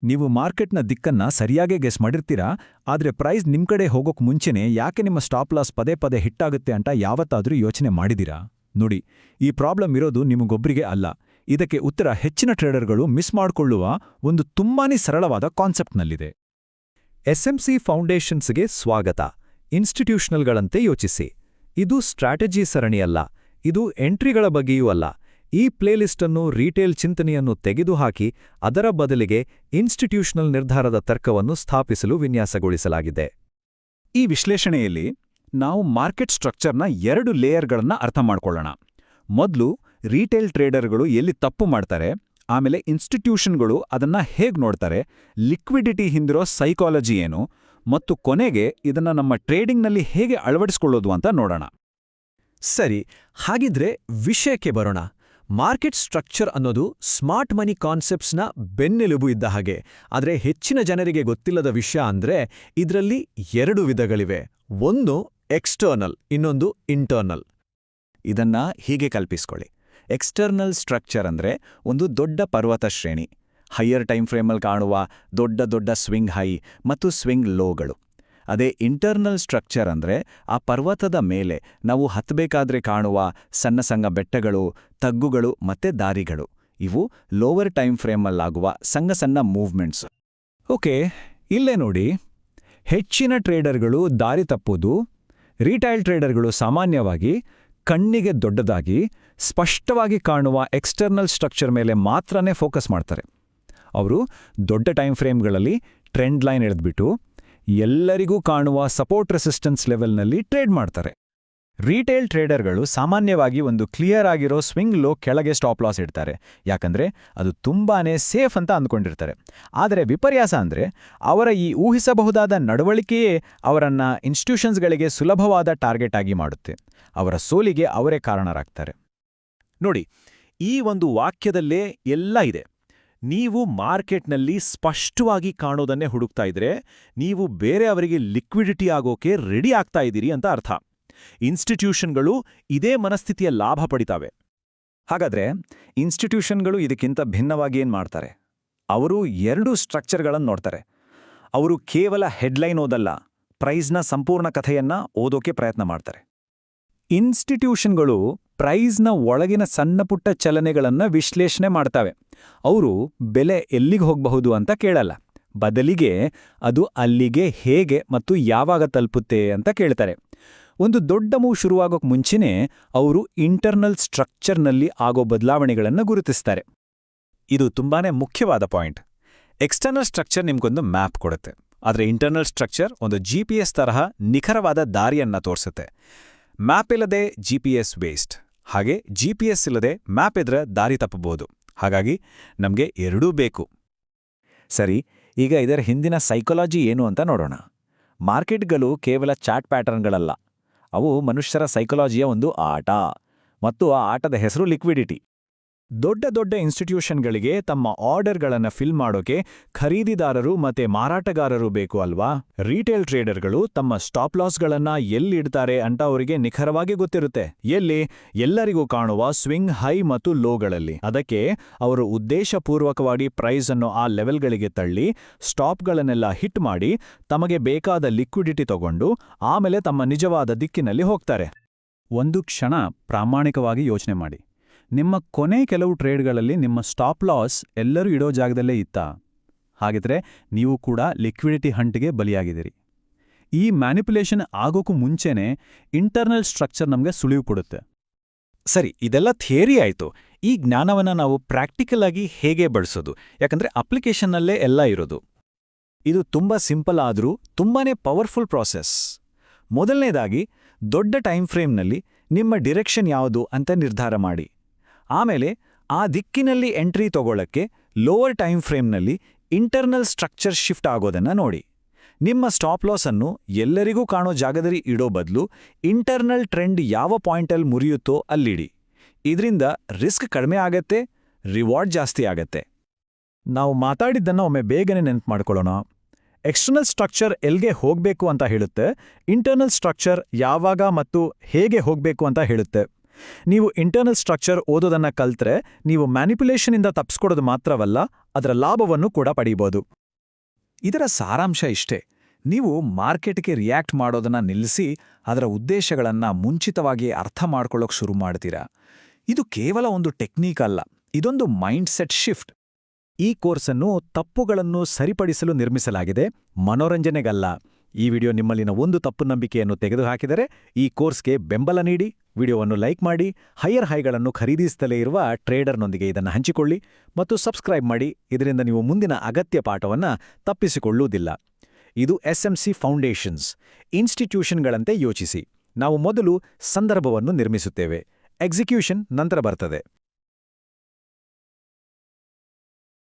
ನೀವು ಮಾರ್ಕೆಟ್ನ ದಿಕ್ಕನ್ನ ಸರಿಯಾಗೇ ಗೆಸ್ ಮಾಡಿರ್ತೀರಾ, ಆದ್ರೆ ಪ್ರೈಸ್ ನಿಮ್ಕಡೆ ಹೋಗೋಕ್ ಮುಂಚೆನೇ ಯಾಕೆ ನಿಮ್ಮ ಸ್ಟಾಪ್ ಲಾಸ್ ಪದೇ ಪದೇ ಹಿಟ್ಟಾಗುತ್ತೆ ಅಂತ ಯಾವತ್ತಾದ್ರೂ ಯೋಚನೆ ಮಾಡಿದಿರಾ? ನೋಡಿ, ಈ ಪ್ರಾಬ್ಲಮ್ ಇರೋದು ನಿಮಗೊಬ್ರಿಗೆ ಅಲ್ಲ. ಇದಕ್ಕೆ ಉತ್ತರ ಹೆಚ್ಚಿನ ಟ್ರೇಡರ್ಗಳು ಮಿಸ್ ಮಾಡ್ಕೊಳ್ಳುವ ಒಂದು ತುಂಬಾನೇ ಸರಳವಾದ ಕಾನ್ಸೆಪ್ಟ್ನಲ್ಲಿದೆ. ಎಸ್ಎಂಸಿ ಫೌಂಡೇಶನ್ಸ್ಗೆ ಸ್ವಾಗತ. ಇನ್ಸ್ಟಿಟ್ಯೂಷನಲ್ಗಳಂತೆ ಯೋಚಿಸಿ. ಇದು ಸ್ಟ್ರಾಟಜಿ ಸರಣಿಯಲ್ಲ, ಇದು ಎಂಟ್ರಿಗಳ ಬಗ್ಗೆಯೂ ಅಲ್ಲ. ಈ ಪ್ಲೇಲಿಸ್ಟನ್ನು ರೀಟೇಲ್ ಚಿಂತನೆಯನ್ನು ತೆಗೆದುಹಾಕಿ ಅದರ ಬದಲಿಗೆ ಇನ್ಸ್ಟಿಟ್ಯೂಷನಲ್ ನಿರ್ಧಾರದ ತರ್ಕವನ್ನು ಸ್ಥಾಪಿಸಲು ವಿನ್ಯಾಸಗೊಳಿಸಲಾಗಿದೆ. ಈ ವಿಶ್ಲೇಷಣೆಯಲ್ಲಿ ನಾವು ಮಾರ್ಕೆಟ್ ಸ್ಟ್ರಕ್ಚರ್ನ 2 ಲೇಯರ್ಗಳನ್ನ ಅರ್ಥ ಮಾಡ್ಕೊಳ್ಳೋಣ. ಮೊದಲು ರೀಟೇಲ್ ಟ್ರೇಡರ್ಗಳು ಎಲ್ಲಿ ತಪ್ಪು ಮಾಡ್ತಾರೆ, ಆಮೇಲೆ ಇನ್ಸ್ಟಿಟ್ಯೂಷನ್ಗಳು ಅದನ್ನ ಹೇಗ್ ನೋಡ್ತಾರೆ, ಲಿಕ್ವಿಡಿಟಿ ಹಿಂದಿರೋ ಸೈಕಾಲಜಿ ಏನು, ಮತ್ತು ಕೊನೆಗೆ ಇದನ್ನ ನಮ್ಮ ಟ್ರೇಡಿಂಗ್ನಲ್ಲಿ ಹೇಗೆ ಅಳವಡಿಸ್ಕೊಳ್ಳೋದು ಅಂತ ನೋಡೋಣ. ಸರಿ, ಹಾಗಿದ್ರೆ ವಿಷಯಕ್ಕೆ ಬರೋಣ. ಮಾರ್ಕೆಟ್ ಸ್ಟ್ರಕ್ಚರ್ ಅನ್ನೋದು ಸ್ಮಾರ್ಟ್ ಮನಿ ಕಾನ್ಸೆಪ್ಟ್ಸ್ನ ಬೆನ್ನೆಲುಬು ಇದ್ದ ಹಾಗೆ. ಆದರೆ ಹೆಚ್ಚಿನ ಜನರಿಗೆ ಗೊತ್ತಿಲ್ಲದ ವಿಷಯ ಅಂದ್ರೆ ಇದರಲ್ಲಿ 2 ವಿಧಗಳಿವೆ. ಒಂದು ಎಕ್ಸ್ಟರ್ನಲ್, ಇನ್ನೊಂದು ಇಂಟರ್ನಲ್. ಇದನ್ನ ಹೀಗೆ ಕಲ್ಪಿಸ್ಕೊಳ್ಳಿ. ಎಕ್ಸ್ಟರ್ನಲ್ ಸ್ಟ್ರಕ್ಚರ್ ಅಂದ್ರೆ ಒಂದು ದೊಡ್ಡ ಪರ್ವತ ಶ್ರೇಣಿ, ಹೈಯರ್ ಟೈಮ್ ಫ್ರೇಮಲ್ಲಿ ಕಾಣುವ ದೊಡ್ಡ ದೊಡ್ಡ ಸ್ವಿಂಗ್ ಹೈ ಮತ್ತು ಸ್ವಿಂಗ್ ಲೋಗಳು. ಅದೇ ಇಂಟರ್ನಲ್ ಸ್ಟ್ರಕ್ಚರ್ ಅಂದ್ರೆ ಆ ಪರ್ವತದ ಮೇಲೆ ನಾವು ಹತ್ತಬೇಕಾದ್ರೆ ಕಾಣುವ ಸಣ್ಣ ಸಣ್ಣ ಬೆಟ್ಟಗಳು, ತಗ್ಗುಗಳು ಮತ್ತೆ ದಾರಿಗಳು. ಇವು ಲೋವರ್ ಟೈಮ್ ಫ್ರೇಮಲ್ಲಾಗುವ ಸಣ್ಣ ಸಣ್ಣ ಮೂವ್ಮೆಂಟ್ಸ್. ಓಕೆ, ಇಲ್ಲೇ ನೋಡಿ. ಹೆಚ್ಚಿನ ಟ್ರೇಡರ್ಗಳು ದಾರಿ ತಪ್ಪೋದು, ರಿಟೈಲ್ ಟ್ರೇಡರ್ಗಳು ಸಾಮಾನ್ಯವಾಗಿ ಕಣ್ಣಿಗೆ ದೊಡ್ಡದಾಗಿ ಸ್ಪಷ್ಟವಾಗಿ ಕಾಣುವ ಎಕ್ಸ್ಟರ್ನಲ್ ಸ್ಟ್ರಕ್ಚರ್ ಮೇಲೆ ಮಾತ್ರನೇ ಫೋಕಸ್ ಮಾಡ್ತಾರೆ. ಅವರು ದೊಡ್ಡ ಟೈಮ್ ಫ್ರೇಮ್ಗಳಲ್ಲಿ ಟ್ರೆಂಡ್ ಲೈನ್ ಎಳೆದ್ಬಿಟ್ಟು ಎಲ್ಲರಿಗೂ ಕಾಣುವ ಸಪೋರ್ಟ್ ರೆಸಿಸ್ಟೆನ್ಸ್ ಲೆವೆಲ್ನಲ್ಲಿ ಟ್ರೇಡ್ ಮಾಡ್ತಾರೆ. ರಿಟೇಲ್ ಟ್ರೇಡರ್ಗಳು ಸಾಮಾನ್ಯವಾಗಿ ಒಂದು ಕ್ಲಿಯರ್ ಆಗಿರೋ ಸ್ವಿಂಗ್ ಲೋ ಕೆಳಗೆ ಸ್ಟಾಪ್ ಲಾಸ್ ಇಡ್ತಾರೆ, ಯಾಕಂದ್ರೆ ಅದು ತುಂಬಾನೇ ಸೇಫ್ ಅಂತ ಅಂದ್ಕೊಂಡಿರ್ತಾರೆ. ಆದರೆ ವಿಪರ್ಯಾಸ ಅಂದ್ರೆ ಅವರ ಈ ಊಹಿಸಬಹುದಾದ ನಡವಳಿಕೆಯೇ ಅವರನ್ನ ಇನ್ಸ್ಟಿಟ್ಯೂಷನ್ಸ್ಗಳಿಗೆ ಸುಲಭವಾದ ಟಾರ್ಗೆಟ್ ಆಗಿ ಮಾಡುತ್ತೆ. ಅವರ ಸೋಲಿಗೆ ಅವರೇ ಕಾರಣರಾಗ್ತಾರೆ. ನೋಡಿ, ಈ ಒಂದು ವಾಕ್ಯದಲ್ಲೇ ಎಲ್ಲ ಇದೆ. ನೀವು ಮಾರ್ಕೆಟ್ನಲ್ಲಿ ಸ್ಪಷ್ಟವಾಗಿ ಕಾಣೋದನ್ನೇ ಹುಡುಕ್ತಾ ಇದ್ರೆ ನೀವು ಬೇರೆಯವರಿಗೆ ಲಿಕ್ವಿಡಿಟಿ ಆಗೋಕೆ ರೆಡಿ ಆಗ್ತಾ ಇದ್ದೀರಿ ಅಂತ ಅರ್ಥ. ಇನ್ಸ್ಟಿಟ್ಯೂಷನ್ಗಳು ಇದೇ ಮನಸ್ಥಿತಿಯ ಲಾಭ ಪಡಿತಾವೆ. ಹಾಗಾದ್ರೆ ಇನ್ಸ್ಟಿಟ್ಯೂಷನ್ಗಳು ಇದಕ್ಕಿಂತ ಭಿನ್ನವಾಗಿ ಏನ್ ಮಾಡ್ತಾರೆ? ಅವರು 2 ಸ್ಟ್ರಕ್ಚರ್ಗಳನ್ನು ನೋಡ್ತಾರೆ. ಅವರು ಕೇವಲ ಹೆಡ್ಲೈನ್ ಓದಲ್ಲ, ಪ್ರೈಸ್ನ ಸಂಪೂರ್ಣ ಕಥೆಯನ್ನ ಓದೋಕೆ ಪ್ರಯತ್ನ ಮಾಡ್ತಾರೆ. ಇನ್ಸ್ಟಿಟ್ಯೂಷನ್ಗಳು ಪ್ರೈಸ್ನ ಒಳಗಿನ ಸಣ್ಣಪುಟ್ಟ ಚಲನೆಗಳನ್ನ ವಿಶ್ಲೇಷಣೆ ಮಾಡ್ತವೆ. ಅವರು ಬೆಲೆ ಎಲ್ಲಿಗೆ ಹೋಗಬಹುದು ಅಂತ ಕೇಳಲ್ಲ, ಬದಲಿಗೆ ಅದು ಅಲ್ಲಿಗೆ ಹೇಗೆ ಮತ್ತು ಯಾವಾಗ ತಲುಪುತ್ತೆ ಅಂತ ಕೇಳ್ತಾರೆ. ಒಂದು ದೊಡ್ಡ ಮೂವ್ ಶುರುವಾಗೋಕ್ ಮುಂಚೆನೇ ಅವರು ಇಂಟರ್ನಲ್ ಸ್ಟ್ರಕ್ಚರ್ನಲ್ಲಿ ಆಗೋ ಬದಲಾವಣೆಗಳನ್ನು ಗುರುತಿಸ್ತಾರೆ. ಇದು ತುಂಬಾನೇ ಮುಖ್ಯವಾದ ಪಾಯಿಂಟ್. ಎಕ್ಸ್ಟರ್ನಲ್ ಸ್ಟ್ರಕ್ಚರ್ ನಿಮ್ಗೊಂದು ಮ್ಯಾಪ್ ಕೊಡುತ್ತೆ, ಆದರೆ ಇಂಟರ್ನಲ್ ಸ್ಟ್ರಕ್ಚರ್ ಒಂದು GPS ತರಹ ನಿಖರವಾದ ದಾರಿಯನ್ನ ತೋರಿಸುತ್ತೆ. ಮ್ಯಾಪ್ ಇಲ್ಲದೆ GPS ವೇಸ್ಟ್. ಹಾಗೆ GPS ಇಲ್ಲದೆ ಮ್ಯಾಪ್ ಇದ್ರೆ ದಾರಿ ತಪ್ಪಬಹುದು. ಹಾಗಾಗಿ ನಮಗೆ ಎರಡೂ ಬೇಕು. ಸರಿ, ಈಗ ಇದರ ಹಿಂದಿನ ಸೈಕಾಲಜಿ ಏನು ಅಂತ ನೋಡೋಣ. ಮಾರ್ಕೆಟ್ಗಳು ಕೇವಲ ಚಾರ್ಟ್ ಪ್ಯಾಟರ್ನ್ಗಳಲ್ಲ, ಅವು ಮನುಷ್ಯರ ಸೈಕಾಲಜಿಯ ಒಂದು ಆಟ. ಮತ್ತು ಆ ಆಟದ ಹೆಸರು ಲಿಕ್ವಿಡಿಟಿ. ದೊಡ್ಡ ದೊಡ್ಡ ಇನ್ಸ್ಟಿಟ್ಯೂಷನ್ಗಳಿಗೆ ತಮ್ಮ ಆರ್ಡರ್ಗಳನ್ನು ಫಿಲ್ ಮಾಡೋಕೆ ಖರೀದಿದಾರರು ಮತ್ತೆ ಮಾರಾಟಗಾರರು ಬೇಕು ಅಲ್ವಾ? ರಿಟೇಲ್ ಟ್ರೇಡರ್ಗಳು ತಮ್ಮ ಸ್ಟಾಪ್ ಲಾಸ್ಗಳನ್ನ ಎಲ್ಲಿಡ್ತಾರೆ ಅಂತ ಅವರಿಗೆ ನಿಖರವಾಗಿ ಗೊತ್ತಿರುತ್ತೆ. ಎಲ್ಲಿ? ಎಲ್ಲರಿಗೂ ಕಾಣುವ ಸ್ವಿಂಗ್ ಹೈ ಮತ್ತು ಲೋಗಳಲ್ಲಿ. ಅದಕ್ಕೆ ಅವರು ಉದ್ದೇಶಪೂರ್ವಕವಾಗಿ ಪ್ರೈಸ್ ಅನ್ನು ಆ ಲೆವೆಲ್ಗಳಿಗೆ ತಳ್ಳಿ ಸ್ಟಾಪ್ಗಳನ್ನೆಲ್ಲ ಹಿಟ್ ಮಾಡಿ ತಮಗೆ ಬೇಕಾದ ಲಿಕ್ವಿಡಿಟಿ ತಗೊಂಡು ಆಮೇಲೆ ತಮ್ಮ ನಿಜವಾದ ದಿಕ್ಕಿನಲ್ಲಿ ಹೋಗ್ತಾರೆ. ಒಂದು ಕ್ಷಣ ಪ್ರಾಮಾಣಿಕವಾಗಿ ಯೋಚನೆ ಮಾಡಿ. ನಿಮ್ಮ ಕೊನೆ ಕೆಲವು ಟ್ರೇಡ್ಗಳಲ್ಲಿ ನಿಮ್ಮ ಸ್ಟಾಪ್ ಲಾಸ್ ಎಲ್ಲರೂ ಇಡೋ ಜಾಗದಲ್ಲೇ ಇತ್ತಾ? ಹಾಗಿದ್ರೆ ನೀವು ಕೂಡ ಲಿಕ್ವಿಡಿಟಿ ಹಂಟ್ಗೆ ಬಲಿಯಾಗಿದ್ದೀರಿ. ಈ ಮ್ಯಾನಿಪ್ಯುಲೇಷನ್ ಆಗೋಕ್ಕೂ ಮುಂಚೆನೇ ಇಂಟರ್ನಲ್ ಸ್ಟ್ರಕ್ಚರ್ ನಮಗೆ ಸುಳಿವು ಕೊಡುತ್ತೆ. ಸರಿ, ಇದೆಲ್ಲ ಥಿಯರಿ ಆಯಿತು. ಈ ಜ್ಞಾನವನ್ನು ನಾವು ಪ್ರಾಕ್ಟಿಕಲ್ ಆಗಿ ಹೇಗೆ ಬಳಸೋದು? ಯಾಕಂದ್ರೆ ಅಪ್ಲಿಕೇಶನ್ನಲ್ಲೇ ಎಲ್ಲ ಇರೋದು. ಇದು ತುಂಬಾ ಸಿಂಪಲ್ ಆದರೂ ತುಂಬಾನೇ ಪವರ್ಫುಲ್ ಪ್ರಾಸೆಸ್. ಮೊದಲನೇದಾಗಿ ದೊಡ್ಡ ಟೈಮ್ ಫ್ರೇಮ್ನಲ್ಲಿ ನಿಮ್ಮ ಡಿರೆಕ್ಷನ್ ಯಾವುದು ಅಂತ ನಿರ್ಧಾರ ಮಾಡಿ. ಆಮೇಲೆ ಆ ದಿಕ್ಕಿನಲ್ಲಿ ಎಂಟ್ರಿ ತಗೊಳ್ಳಕ್ಕೆ ಲೋವರ್ ಟೈಮ್ ಫ್ರೇಮ್ನಲ್ಲಿ ಇಂಟರ್ನಲ್ ಸ್ಟ್ರಕ್ಚರ್ ಶಿಫ್ಟ್ ಆಗೋದನ್ನ ನೋಡಿ. ನಿಮ್ಮ ಸ್ಟಾಪ್ ಲಾಸ್ ಅನ್ನು ಎಲ್ಲರಿಗೂ ಕಾಣೋ ಜಾಗದಲ್ಲಿ ಇಡೋ ಬದಲು ಇಂಟರ್ನಲ್ ಟ್ರೆಂಡ್ ಯಾವ ಪಾಯಿಂಟಲ್ಲಿ ಮುರಿಯುತ್ತೋ ಅಲ್ಲಿಡಿ. ಇದರಿಂದ ರಿಸ್ಕ್ ಕಡಿಮೆ ಆಗತ್ತೆ, ರಿವಾರ್ಡ್ ಜಾಸ್ತಿ ಆಗತ್ತೆ. ನಾವು ಮಾತಾಡಿದ್ದನ್ನು ಒಮ್ಮೆ ಬೇಗನೆ ನೆನಪು ಮಾಡ್ಕೊಳ್ಳೋಣ. ಎಕ್ಸ್ಟರ್ನಲ್ ಸ್ಟ್ರಕ್ಚರ್ ಎಲ್ಲಿಗೆ ಹೋಗಬೇಕು ಅಂತ ಹೇಳುತ್ತೆ, ಇಂಟರ್ನಲ್ ಸ್ಟ್ರಕ್ಚರ್ ಯಾವಾಗ ಮತ್ತು ಹೇಗೆ ಹೋಗಬೇಕು ಅಂತ ಹೇಳುತ್ತೆ. ನೀವು ಇಂಟರ್ನಲ್ ಸ್ಟ್ರಕ್ಚರ್ ಓದೋದನ್ನ ಕಲ್ತ್ರೆ ನೀವು ಮ್ಯಾನಿಪ್ಯುಲೇಷನಿಂದ ತಪ್ಪಿಸ್ಕೊಡೋದು ಮಾತ್ರವಲ್ಲ, ಅದರ ಲಾಭವನ್ನು ಕೂಡ ಪಡೀಬೋದು. ಇದರ ಸಾರಾಂಶ ಇಷ್ಟೇ: ನೀವು ಮಾರ್ಕೆಟ್ಗೆ ರಿಯಾಕ್ಟ್ ಮಾಡೋದನ್ನ ನಿಲ್ಲಿಸಿ ಅದರ ಉದ್ದೇಶಗಳನ್ನ ಮುಂಚಿತವಾಗಿ ಅರ್ಥ ಮಾಡ್ಕೊಳ್ಳೋಕೆ ಶುರು ಮಾಡ್ತೀರಾ. ಇದು ಕೇವಲ ಒಂದು ಟೆಕ್ನಿಕ್ ಅಲ್ಲ, ಇದೊಂದು ಮೈಂಡ್ಸೆಟ್ ಶಿಫ್ಟ್. ಈ ಕೋರ್ಸನ್ನು ತಪ್ಪುಗಳನ್ನು ಸರಿಪಡಿಸಲು ನಿರ್ಮಿಸಲಾಗಿದೆ, ಮನೋರಂಜನೆಗಲ್ಲ. ಈ ವಿಡಿಯೋ ನಿಮ್ಮಲ್ಲಿನ ಒಂದು ತಪ್ಪು ನಂಬಿಕೆಯನ್ನು ತೆಗೆದುಹಾಕಿದರೆ ಈ ಕೋರ್ಸ್ಗೆ ಬೆಂಬಲ ನೀಡಿ, ವಿಡಿಯೋವನ್ನು ಲೈಕ್ ಮಾಡಿ, ಹೈಯರ್ ಹೈಗಳನ್ನು ಖರೀದಿಸಲೇ ಇರುವ ಟ್ರೇಡರ್ನೊಂದಿಗೆ ಇದನ್ನು ಹಂಚಿಕೊಳ್ಳಿ ಮತ್ತು ಸಬ್ಸ್ಕ್ರೈಬ್ ಮಾಡಿ. ಇದರಿಂದ ನೀವು ಮುಂದಿನ ಅಗತ್ಯ ಪಾಠವನ್ನು ತಪ್ಪಿಸಿಕೊಳ್ಳುವುದಿಲ್ಲ. ಇದು SMC ಫೌಂಡೇಶನ್ಸ್. ಇನ್ಸ್ಟಿಟ್ಯೂಷನ್ಗಳಂತೆ ಯೋಚಿಸಿ. ನಾವು ಮೊದಲು ಸಂದರ್ಭವನ್ನು ನಿರ್ಮಿಸುತ್ತೇವೆ, ಎಕ್ಸಿಕ್ಯೂಷನ್ ನಂತರ ಬರ್ತದೆ.